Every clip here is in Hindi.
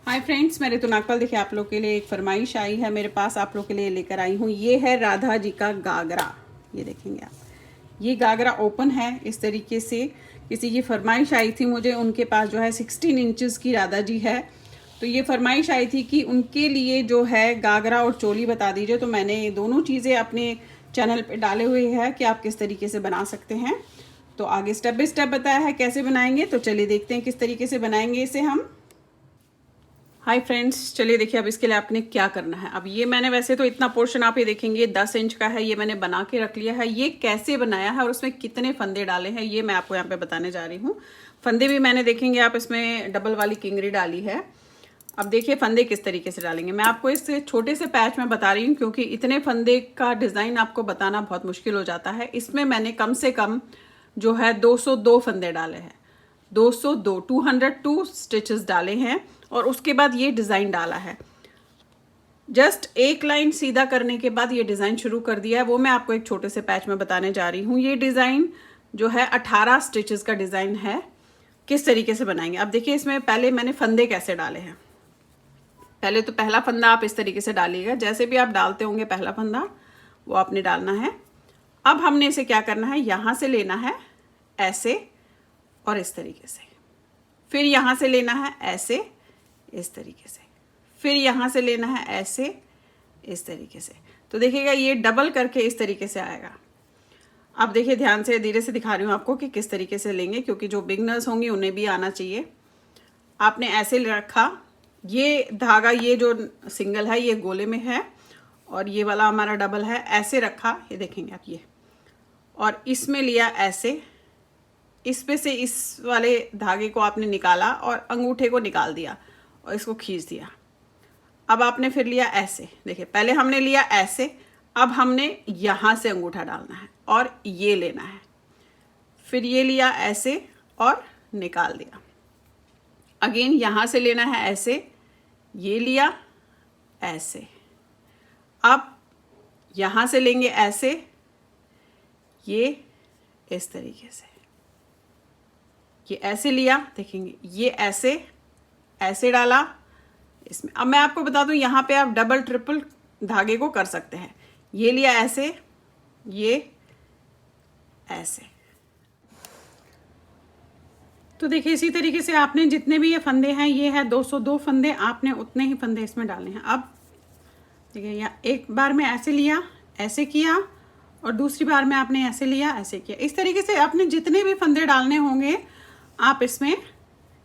हाय फ्रेंड्स, मैं ऋतु नागपाल। देखिए, आप लोग के लिए एक फरमाइश आई है मेरे पास, आप लोग के लिए लेकर आई हूँ। ये है राधा जी का गागरा। ये देखेंगे आप, ये गागरा ओपन है इस तरीके से। किसी की फरमाइश आई थी मुझे, उनके पास जो है 16 इंचेस की राधा जी है, तो ये फरमाइश आई थी कि उनके लिए जो है गागरा और चोली बता दीजिए। तो मैंने दोनों चीज़ें अपने चैनल पे डाले हुए हैं कि आप किस तरीके से बना सकते हैं। तो आगे स्टेप बाय स्टेप बताया है कैसे बनाएंगे, तो चलिए देखते हैं किस तरीके से बनाएंगे इसे हम। हाय फ्रेंड्स, चलिए देखिए अब इसके लिए आपने क्या करना है। अब ये मैंने वैसे तो इतना पोर्शन आप ये देखेंगे 10 इंच का है, ये मैंने बना के रख लिया है। ये कैसे बनाया है और उसमें कितने फंदे डाले हैं ये मैं आपको यहाँ पे बताने जा रही हूँ। फंदे भी मैंने देखेंगे आप इसमें डबल वाली किंगरी डाली है। अब देखिए फंदे किस तरीके से डालेंगे। मैं आपको इस छोटे से पैच में बता रही हूँ क्योंकि इतने फंदे का डिज़ाइन आपको बताना बहुत मुश्किल हो जाता है। इसमें मैंने कम से कम जो है 202 फंदे डाले हैं। 202 स्टिचेस डाले हैं और उसके बाद ये डिज़ाइन डाला है। जस्ट एक लाइन सीधा करने के बाद ये डिज़ाइन शुरू कर दिया है, वो मैं आपको एक छोटे से पैच में बताने जा रही हूँ। ये डिज़ाइन जो है 18 स्टिचेस का डिज़ाइन है। किस तरीके से बनाएंगे अब देखिए। इसमें पहले मैंने फंदे कैसे डाले हैं। पहले तो पहला फंदा आप इस तरीके से डालिएगा, जैसे भी आप डालते होंगे पहला फंदा वो आपने डालना है। अब हमने इसे क्या करना है, यहाँ से लेना है ऐसे और इस तरीके से, फिर यहाँ से लेना है ऐसे इस तरीके से, फिर यहाँ से लेना है ऐसे इस तरीके से। तो देखिएगा ये डबल करके इस तरीके से आएगा। अब देखिए ध्यान से, धीरे से दिखा रही हूँ आपको कि किस तरीके से लेंगे, क्योंकि जो बिगनर्स होंगे उन्हें भी आना चाहिए। आपने ऐसे रखा, ये धागा ये जो सिंगल है ये गोले में है और ये वाला हमारा डबल है। ऐसे रखा, ये देखेंगे आप ये, और इसमें लिया ऐसे, इसमें से इस वाले धागे को आपने निकाला और अंगूठे को निकाल दिया और इसको खींच दिया। अब आपने फिर लिया ऐसे, देखिए पहले हमने लिया ऐसे, अब हमने यहाँ से अंगूठा डालना है और ये लेना है, फिर ये लिया ऐसे और निकाल दिया। अगेन यहाँ से लेना है ऐसे, ये लिया ऐसे, अब यहाँ से लेंगे ऐसे, ये इस तरीके से, ये ऐसे लिया, देखेंगे ये ऐसे ऐसे डाला इसमें। अब मैं आपको बता दूं, यहाँ पे आप डबल ट्रिपल धागे को कर सकते हैं। ये लिया ऐसे, ये ऐसे। तो देखिए इसी तरीके से आपने जितने भी ये फंदे हैं, ये है 202 फंदे, आपने उतने ही फंदे इसमें डालने हैं। अब देखिए यहाँ एक बार में ऐसे लिया, ऐसे किया, और दूसरी बार में आपने ऐसे लिया, ऐसे किया। इस तरीके से आपने जितने भी फंदे डालने होंगे आप इसमें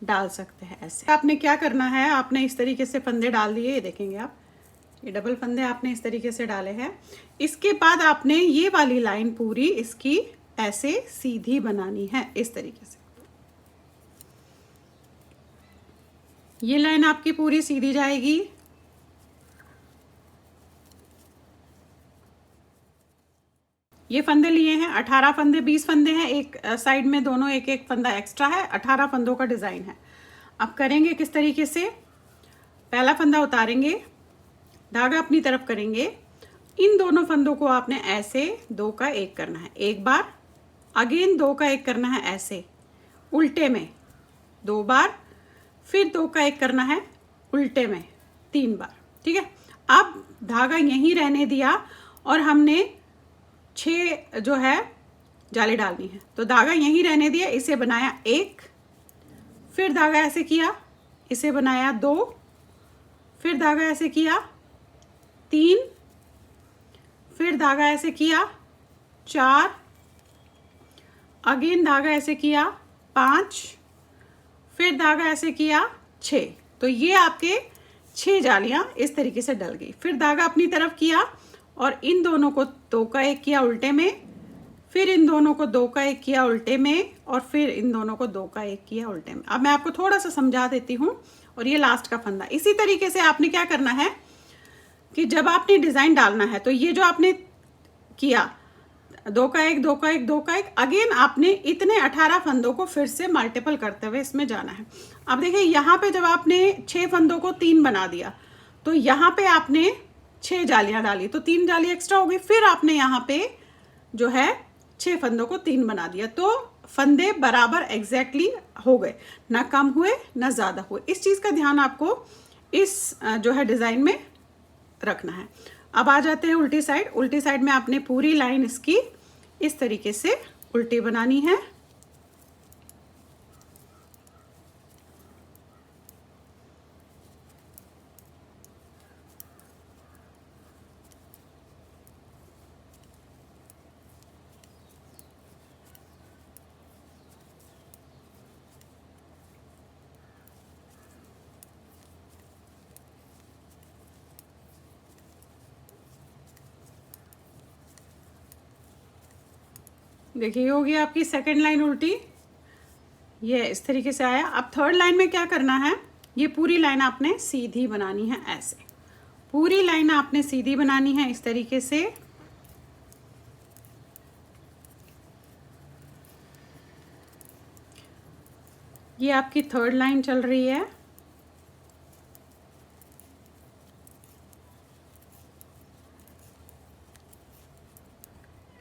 डाल सकते हैं। ऐसे आपने क्या करना है, आपने इस तरीके से फंदे डाल दिए, ये देखेंगे आप, ये डबल फंदे आपने इस तरीके से डाले हैं। इसके बाद आपने ये वाली लाइन पूरी इसकी ऐसे सीधी बनानी है इस तरीके से। ये लाइन आपकी पूरी सीधी जाएगी। ये फंदे लिए हैं 18 फंदे, 20 फंदे हैं एक साइड में, दोनों एक एक फंदा एक्स्ट्रा है। 18 फंदों का डिज़ाइन है। अब करेंगे किस तरीके से, पहला फंदा उतारेंगे, धागा अपनी तरफ करेंगे, इन दोनों फंदों को आपने ऐसे 2 का 1 करना है एक बार, अगेन 2 का 1 करना है ऐसे उल्टे में 2 बार, फिर 2 का 1 करना है उल्टे में 3 बार। ठीक है, अब धागा यहीं रहने दिया और हमने 6 जो है जाली डालनी है, तो धागा यहीं रहने दिया, इसे बनाया 1, फिर धागा ऐसे किया, इसे बनाया 2, फिर धागा ऐसे किया 3, फिर धागा ऐसे किया 4, अगेन धागा ऐसे किया 5, फिर धागा ऐसे किया 6। तो ये आपके 6 जालियां इस तरीके से डल गई। फिर धागा अपनी तरफ किया और इन दोनों को 2 का 1 किया उल्टे में, फिर इन दोनों को 2 का 1 किया उल्टे में, और फिर इन दोनों को 2 का 1 किया उल्टे में। अब मैं आपको थोड़ा सा समझा देती हूँ। और ये लास्ट का फंदा। इसी तरीके से आपने क्या करना है कि जब आपने डिज़ाइन डालना है, तो ये जो आपने किया 2 का 1 2 का 1 2 का 1, अगेन आपने इतने 18 फंदों को फिर से मल्टीपल करते हुए इसमें जाना है। अब देखिए यहाँ पे जब आपने 6 फंदों को 3 बना दिया, तो यहाँ पे आपने 6 जालियां डाली, तो 3 जाली एक्स्ट्रा हो गई। फिर आपने यहाँ पे जो है 6 फंदों को 3 बना दिया, तो फंदे बराबर एग्जैक्टली हो गए, ना कम हुए ना ज़्यादा हुए। इस चीज़ का ध्यान आपको इस जो है डिज़ाइन में रखना है। अब आ जाते हैं उल्टी साइड। उल्टी साइड में आपने पूरी लाइन इसकी इस तरीके से उल्टी बनानी है। देखिए, ये होगी आपकी सेकंड लाइन उल्टी, ये इस तरीके से आया। अब थर्ड लाइन में क्या करना है, ये पूरी लाइन आपने सीधी बनानी है। ऐसे पूरी लाइन आपने सीधी बनानी है इस तरीके से। ये आपकी थर्ड लाइन चल रही है।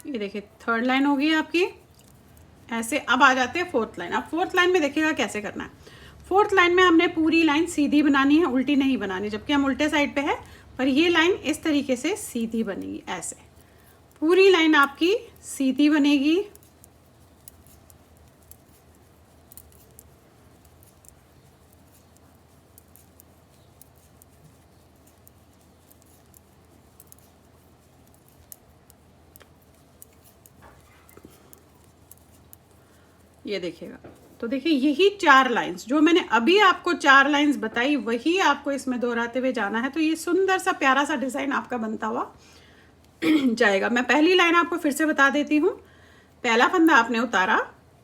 ये देखिए थर्ड लाइन हो गई आपकी ऐसे। अब आ जाते हैं फोर्थ लाइन। अब फोर्थ लाइन में देखिएगा कैसे करना है। फोर्थ लाइन में हमने पूरी लाइन सीधी बनानी है, उल्टी नहीं बनानी, जबकि हम उल्टे साइड पे है, पर ये लाइन इस तरीके से सीधी बनेगी। ऐसे पूरी लाइन आपकी सीधी बनेगी। ये देखिएगा, तो देखिए यही 4 लाइंस जो मैंने अभी आपको 4 लाइंस बताई, वही आपको इसमें दोहराते हुए जाना है। तो ये सुंदर सा प्यारा सा डिजाइन आपका बनता हुआ जाएगा। मैं पहली लाइन आपको फिर से बता देती हूँ। पहला फंदा आपने उतारा,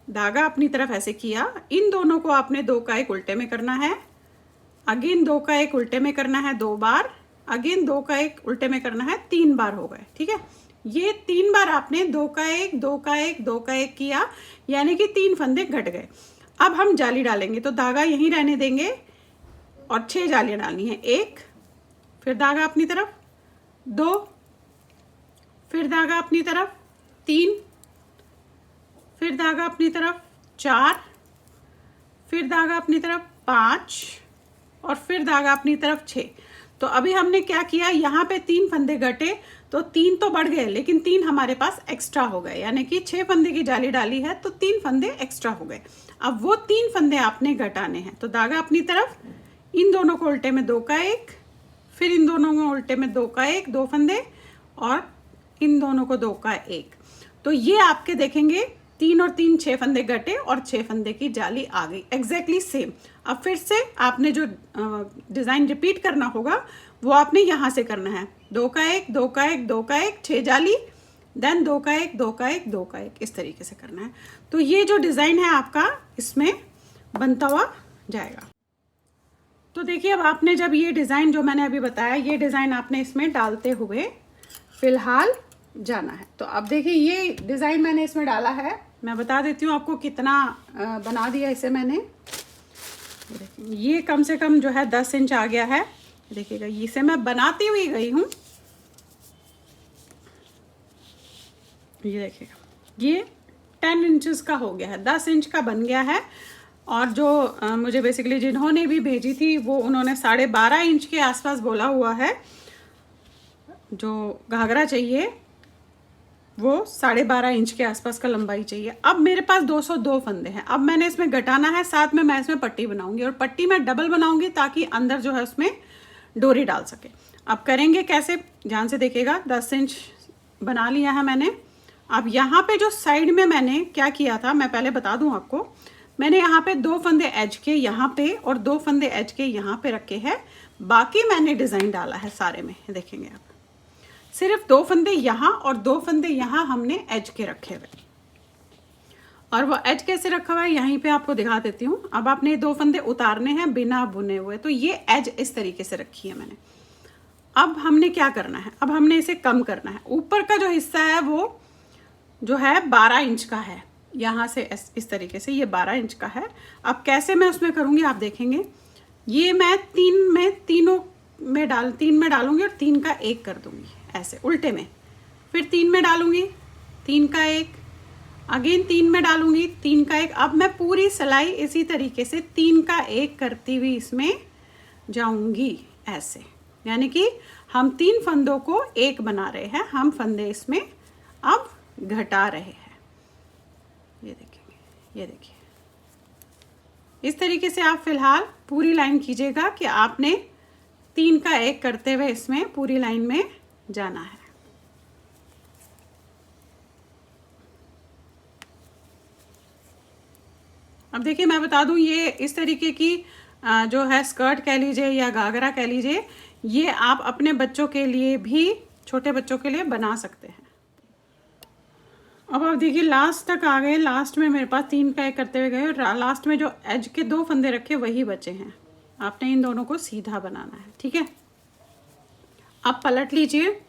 धागा अपनी तरफ ऐसे किया, इन दोनों को आपने 2 का 1 उल्टे में करना है, अगेन 2 का 1 उल्टे में करना है 2 बार, अगेन 2 का 1 उल्टे में करना है 3 बार हो गए। ठीक है, ये 3 बार आपने 2 का 1 2 का 1 2 का 1 किया, यानी कि 3 फंदे घट गए। अब हम जाली डालेंगे, तो धागा यहीं रहने देंगे और 6 जालियां डालनी है। 1, फिर धागा अपनी तरफ 2, फिर धागा अपनी तरफ 3, फिर धागा अपनी तरफ 4, फिर धागा अपनी तरफ 5 और फिर धागा अपनी तरफ 6। तो अभी हमने क्या किया, यहाँ पे 3 फंदे घटे, तो 3 तो बढ़ गए, लेकिन 3 हमारे पास एक्स्ट्रा हो गए, यानी कि 6 फंदे की जाली डाली है तो 3 फंदे एक्स्ट्रा हो गए। अब वो 3 फंदे आपने घटाने हैं। तो धागा अपनी तरफ, इन दोनों को उल्टे में 2 का 1, फिर इन दोनों को उल्टे में 2 का 1 2 फंदे, और इन दोनों को 2 का 1। तो ये आपके देखेंगे 3 और 3 6 फंदे घटे और 6 फंदे की जाली आ गई, एग्जैक्टली सेम। अब फिर से आपने जो डिज़ाइन रिपीट करना होगा वो आपने यहाँ से करना है। 2 का 1 2 का 1 2 का 1 6 जाली, देन 2 का 1 2 का 1 2 का 1, इस तरीके से करना है। तो ये जो डिज़ाइन है आपका इसमें बनता हुआ जाएगा। तो देखिए, अब आपने जब ये डिज़ाइन जो मैंने अभी बताया, ये डिज़ाइन आपने इसमें डालते हुए फिलहाल जाना है। तो अब देखिए ये डिज़ाइन मैंने इसमें डाला है, मैं बता देती हूँ आपको कितना बना दिया इसे मैंने। ये कम से कम जो है 10 इंच आ गया है। देखिएगा, इसे मैं बनाती हुई गई हूँ। ये देखिएगा, ये 10 इंचेस का हो गया है, 10 इंच का बन गया है। और जो मुझे बेसिकली जिन्होंने भी भेजी थी वो उन्होंने 12.5 इंच के आसपास बोला हुआ है। जो घाघरा चाहिए वो 12.5 इंच के आसपास का लंबाई चाहिए। अब मेरे पास 202 फंदे हैं। अब मैंने इसमें घटाना है, साथ में मैं इसमें पट्टी बनाऊंगी, और पट्टी मैं डबल बनाऊंगी ताकि अंदर जो है उसमें डोरी डाल सके। अब करेंगे कैसे, ध्यान से देखिएगा। 10 इंच बना लिया है मैंने। अब यहाँ पे जो साइड में मैंने क्या किया था, मैं पहले बता दूं आपको। मैंने यहाँ पे 2 फंदे एज के यहाँ पे और 2 फंदे एज के यहाँ पे रखे हैं। बाकी मैंने डिज़ाइन डाला है सारे में, देखेंगे आप। सिर्फ 2 फंदे यहाँ और 2 फंदे यहाँ हमने एज के रखे हुए। और वो एज कैसे रखा हुआ है यहीं पे आपको दिखा देती हूँ। अब आपने 2 फंदे उतारने हैं बिना बुने हुए, तो ये एज इस तरीके से रखी है मैंने। अब हमने क्या करना है, अब हमने इसे कम करना है। ऊपर का जो हिस्सा है वो जो है 12 इंच का है, यहाँ से इस तरीके से ये 12 इंच का है। अब कैसे मैं उसमें करूँगी आप देखेंगे। ये मैं 3 में डालूंगी और 3 का 1 कर दूंगी ऐसे उल्टे में, फिर 3 में डालूंगी 3 का 1, अगेन 3 में डालूंगी 3 का 1। अब मैं पूरी सिलाई इसी तरीके से 3 का 1 करती हुई इसमें जाऊंगी ऐसे, यानी कि हम 3 फंदों को एक बना रहे हैं, हम फंदे इसमें अब घटा रहे हैं। ये देखेंगे, ये देखिए, इस तरीके से आप फिलहाल पूरी लाइन कीजिएगा कि आपने 3 का 1 करते हुए इसमें पूरी लाइन में जाना है। अब देखिए मैं बता दूं, ये इस तरीके की जो है स्कर्ट कह लीजिए या घाघरा कह लीजिए, ये आप अपने बच्चों के लिए भी, छोटे बच्चों के लिए बना सकते हैं। अब आप देखिए लास्ट तक आ गए, लास्ट में मेरे पास 3 का 1 करते हुए गए और लास्ट में जो एज के 2 फंदे रखे वही बचे हैं। आपने इन दोनों को सीधा बनाना है, ठीक है। आप पलट लीजिए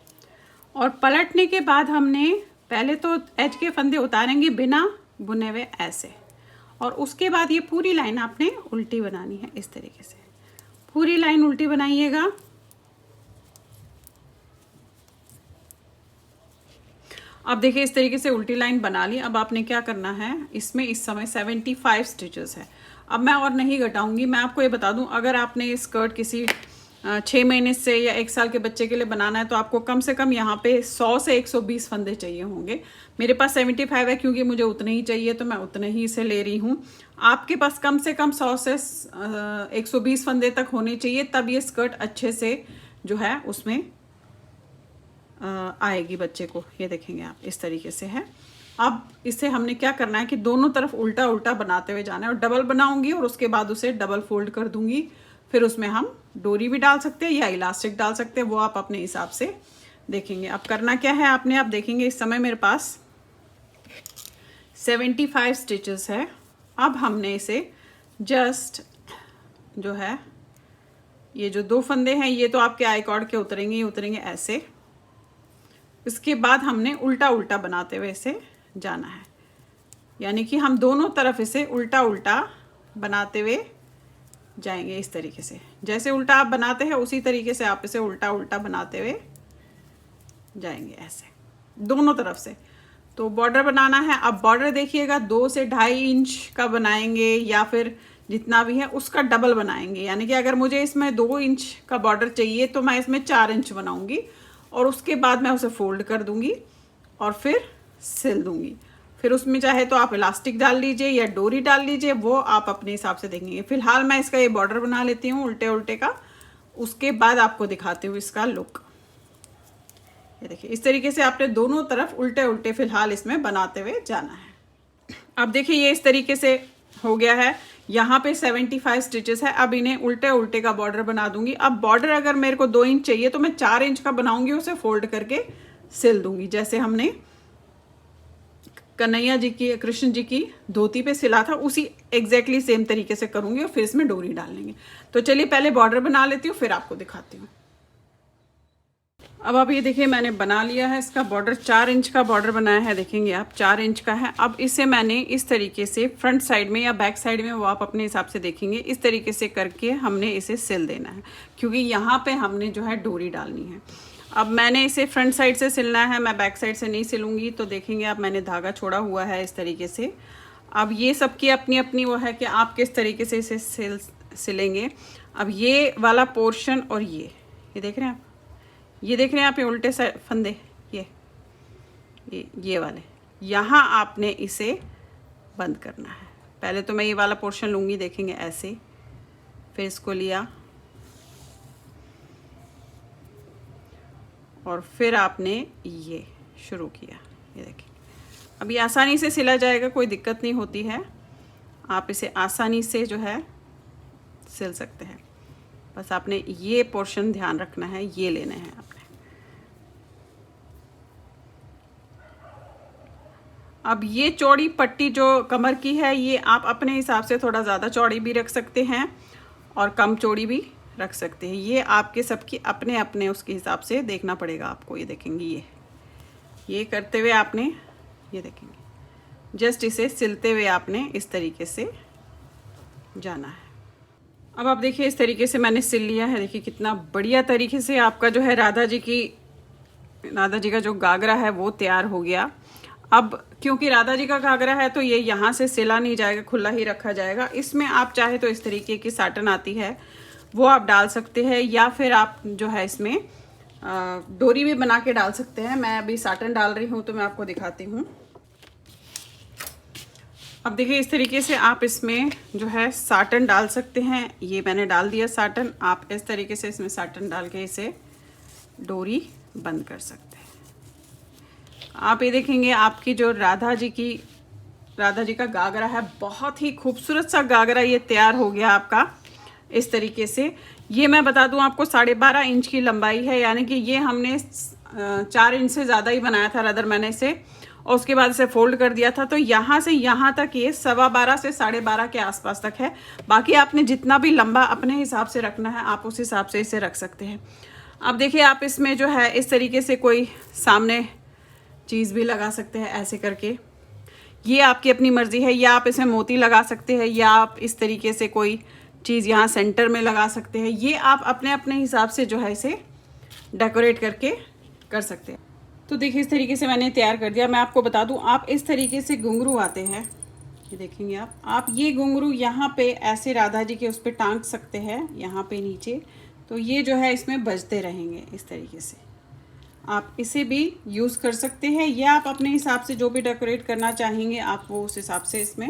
और पलटने के बाद हमने पहले तो एज के फंदे उतारेंगे बिना बुने हुए ऐसे, और उसके बाद ये पूरी लाइन आपने उल्टी बनानी है। इस तरीके से पूरी लाइन उल्टी बनाइएगा। अब देखिए इस तरीके से उल्टी लाइन बना ली। अब आपने क्या करना है, इसमें इस समय 75 स्टिचेस है। अब मैं और नहीं घटाऊंगी। मैं आपको ये बता दूं, अगर आपने ये स्कर्ट किसी 6 महीने से या 1 साल के बच्चे के लिए बनाना है तो आपको कम से कम यहाँ पे 100 से 120 फंदे चाहिए होंगे। मेरे पास 75 है, क्योंकि मुझे उतने ही चाहिए तो मैं उतने ही इसे ले रही हूँ। आपके पास कम से कम 100 से 120 फंदे तक होने चाहिए, तब ये स्कर्ट अच्छे से जो है उसमें आएगी बच्चे को। ये देखेंगे आप, इस तरीके से है। अब इसे हमने क्या करना है कि दोनों तरफ उल्टा उल्टा बनाते हुए जाना है, और डबल बनाऊंगी और उसके बाद उसे डबल फोल्ड कर दूंगी। फिर उसमें हम डोरी भी डाल सकते हैं या इलास्टिक डाल सकते हैं, वो आप अपने हिसाब से देखेंगे। अब करना क्या है आपने, आप देखेंगे इस समय मेरे पास 75 स्टिचेस है। अब हमने इसे जस्ट जो है, ये जो 2 फंदे हैं ये तो आपके आई कॉर्ड के उतरेंगे, ये उतरेंगे ऐसे। इसके बाद हमने उल्टा उल्टा बनाते हुए इसे जाना है, यानी कि हम दोनों तरफ इसे उल्टा उल्टा बनाते हुए जाएंगे। इस तरीके से जैसे उल्टा आप बनाते हैं उसी तरीके से आप इसे उल्टा उल्टा बनाते हुए जाएंगे ऐसे दोनों तरफ से। तो बॉर्डर बनाना है। अब बॉर्डर देखिएगा 2 से 2.5 इंच का बनाएंगे या फिर जितना भी है उसका डबल बनाएंगे, यानी कि अगर मुझे इसमें 2 इंच का बॉर्डर चाहिए तो मैं इसमें 4 इंच बनाऊंगी, और उसके बाद मैं उसे फोल्ड कर दूंगी और फिर सिल दूंगी। फिर उसमें चाहे तो आप इलास्टिक डाल लीजिए या डोरी डाल लीजिए, वो आप अपने हिसाब से देखेंगे। फिलहाल मैं इसका ये बॉर्डर बना लेती हूँ उल्टे उल्टे का, उसके बाद आपको दिखाती हूँ इसका लुक। ये देखिए इस तरीके से आपने दोनों तरफ उल्टे उल्टे फिलहाल इसमें बनाते हुए जाना है। अब देखिए ये इस तरीके से हो गया है। यहाँ पे 75 स्टिचेस है। अब इन्हें उल्टे उल्टे का बॉर्डर बना दूंगी। अब बॉर्डर अगर मेरे को 2 इंच चाहिए तो मैं 4 इंच का बनाऊंगी, उसे फोल्ड करके सिल दूंगी, जैसे हमने कन्हैया जी की, कृष्ण जी की धोती पे सिला था, उसी एग्जैक्टली सेम तरीके से करूंगी और फिर इसमें डोरी डाल लेंगे। तो चलिए पहले बॉर्डर बना लेती हूँ, फिर आपको दिखाती हूँ। अब आप ये देखिए मैंने बना लिया है इसका बॉर्डर, 4 इंच का बॉर्डर बनाया है, देखेंगे आप 4 इंच का है। अब इसे मैंने इस तरीके से फ्रंट साइड में या बैक साइड में, वो आप अपने हिसाब से देखेंगे, इस तरीके से करके हमने इसे सिल देना है, क्योंकि यहाँ पे हमने जो है डोरी डालनी है। अब मैंने इसे फ्रंट साइड से सिलना है, मैं बैक साइड से नहीं सिलूंगी। तो देखेंगे आप मैंने धागा छोड़ा हुआ है इस तरीके से। अब ये सबकी अपनी अपनी वो है कि आप किस तरीके से इसे सिलेंगे। अब ये वाला पोर्शन और ये देख रहे हैं आप, ये देख रहे हैं आप, ये उल्टे फंदे, ये वाले, यहाँ आपने इसे बंद करना है। पहले तो मैं ये वाला पोर्शन लूँगी, देखेंगे ऐसे, फिर इसको लिया और फिर आपने ये शुरू किया। ये देखिए अब ये आसानी से सिला जाएगा, कोई दिक्कत नहीं होती है। आप इसे आसानी से जो है सिल सकते हैं। बस आपने ये पोर्शन ध्यान रखना है, ये लेने हैं आपने। अब ये चौड़ी पट्टी जो कमर की है, ये आप अपने हिसाब से थोड़ा ज़्यादा चौड़ी भी रख सकते हैं और कम चौड़ी भी रख सकते हैं। ये आपके सबकी अपने अपने उसके हिसाब से देखना पड़ेगा आपको। ये देखेंगे ये करते हुए आपने, ये देखेंगे जस्ट इसे सिलते हुए आपने इस तरीके से जाना है। अब आप देखिए इस तरीके से मैंने सिल लिया है। देखिए कितना बढ़िया तरीके से आपका जो है राधा जी का जो घाघरा है वो तैयार हो गया। अब क्योंकि राधा जी का घाघरा है तो ये यहाँ से सिला नहीं जाएगा, खुला ही रखा जाएगा। इसमें आप चाहे तो इस तरीके की साटन आती है, वो आप डाल सकते हैं, या फिर आप जो है इसमें डोरी भी बना के डाल सकते हैं। मैं अभी साटन डाल रही हूँ तो मैं आपको दिखाती हूँ। अब देखिए इस तरीके से आप इसमें जो है साटन डाल सकते हैं। ये मैंने डाल दिया साटन। आप इस तरीके से इसमें साटन डाल के इसे डोरी बंद कर सकते हैं। आप ये देखेंगे आपकी जो राधा जी का गागरा है, बहुत ही खूबसूरत सा गागरा ये तैयार हो गया आपका इस तरीके से। ये मैं बता दूं आपको 12.5 इंच की लंबाई है, यानी कि ये हमने 4 इंच से ज़्यादा ही बनाया था रदर मैंने इसे, और उसके बाद इसे फोल्ड कर दिया था। तो यहाँ से यहाँ तक ये 12.25 से 12.5 के आसपास तक है। बाकी आपने जितना भी लंबा अपने हिसाब से रखना है आप उस हिसाब से इसे रख सकते हैं। अब देखिए आप इसमें जो है इस तरीके से कोई सामने चीज़ भी लगा सकते हैं ऐसे करके, ये आपकी अपनी मर्जी है। या आप इसमें मोती लगा सकते हैं, या आप इस तरीके से कोई चीज़ यहाँ सेंटर में लगा सकते हैं। ये आप अपने अपने हिसाब से जो है इसे डेकोरेट करके कर सकते हैं। तो देखिए इस तरीके से मैंने तैयार कर दिया। मैं आपको बता दूं, आप इस तरीके से घुंघरू आते हैं, ये देखेंगे आप ये घुंघरू यहाँ पे ऐसे राधा जी के उस पर टांग सकते हैं, यहाँ पे नीचे। तो ये जो है इसमें बजते रहेंगे इस तरीके से। आप इसे भी यूज़ कर सकते हैं, या आप अपने हिसाब से जो भी डेकोरेट करना चाहेंगे आप वो उस हिसाब से इसमें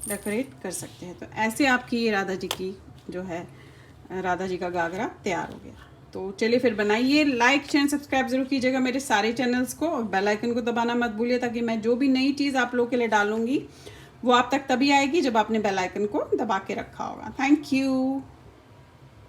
डेकोरेट कर सकते हैं। तो ऐसे आपकी ये राधा जी की जो है राधा जी का गागरा तैयार हो गया। तो चलिए फिर बनाइए। लाइक शेयर सब्सक्राइब जरूर कीजिएगा मेरे सारे चैनल्स को, और बेल आइकन को दबाना मत भूलिए, ताकि मैं जो भी नई चीज़ आप लोगों के लिए डालूंगी वो आप तक तभी आएगी जब आपने बेल आइकन को दबा के रखा होगा। Thank you.